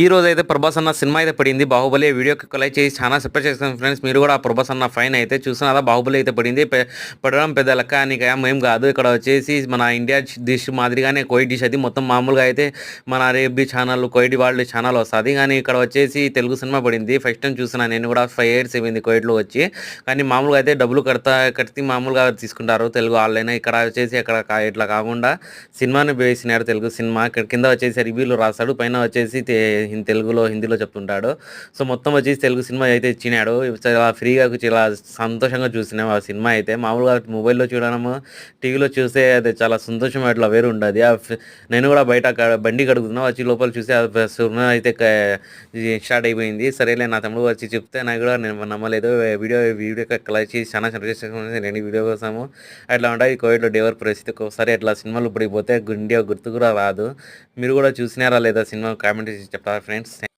ఈ రోజైతే ప్రభాస్ అన్న సినిమా అయితే పడింది. 'బాహుబలి' వీడియోకి లైక్ చేసి చాలా సపోర్ట్ చేస్తాను ఫ్రెండ్స్. మీరు కూడా ఆ ప్రభాస్ అన్న ఫైన్ అయితే చూస్తున్నారా? 'బాహుబలి' అయితే పడింది. పడడం పెద్ద లెక్క అని ఏం కాదు. ఇక్కడ వచ్చేసి మన ఇండియా డిష్ మాదిరిగానే కోయి డిష్ అది మొత్తం మామూలుగా అయితే మన అరేబీ ఛానల్, కోయిటి వాళ్ళ ఛానల్ వస్తుంది. కానీ ఇక్కడ వచ్చేసి తెలుగు సినిమా పడింది. ఫస్ట్ టైం చూస్తున్నాను నేను కూడా. 5 ఇయర్స్ అయింది కోయిట్లో వచ్చి. కానీ మామూలుగా అయితే డబ్బులు కడితే మామూలుగా తీసుకుంటారు తెలుగు వాళ్ళైనా. ఇక్కడ వచ్చేసి అక్కడ ఇట్లా కాకుండా సినిమాని వేసినాడు తెలుగు సినిమా. ఇక్కడ కింద వచ్చేసి రివ్యూలు రాస్తాడు, పైన వచ్చేసి తెలుగులో హిందీలో చెప్తుంటాడు. సో మొత్తం వచ్చేసి తెలుగు సినిమా అయితే ఇచ్చినాడు. చాలా ఫ్రీగా చాలా సంతోషంగా చూసినాం ఆ సినిమా అయితే. మామూలుగా మొబైల్లో చూడడము, టీవీలో చూస్తే అది చాలా సంతోషం అట్లా వేరు ఉండదు. నేను కూడా బయట బండి కడుగుతున్నా, వచ్చి లోపల చూసి ఆ సినిమా అయితే స్టార్ట్ అయిపోయింది. సరేలే నా తమ్ముడు వచ్చి చెప్తే నాకు కూడా నేను నమ్మలేదు. వీడియో కలెక్ట్ చేసి చాలా నేను వీడియో కోసము అట్లా ఉంటాయి కోవిడ్లో డేవర్ పరిస్థితి. ఒకసారి అట్లా సినిమాలు పడిపోతే ఇండియా గుర్తు కూడా రాదు. మీరు కూడా చూసినారా లేదా సినిమా కామెంట్ చేసి చెప్తారా ఫ్రెండ్స్?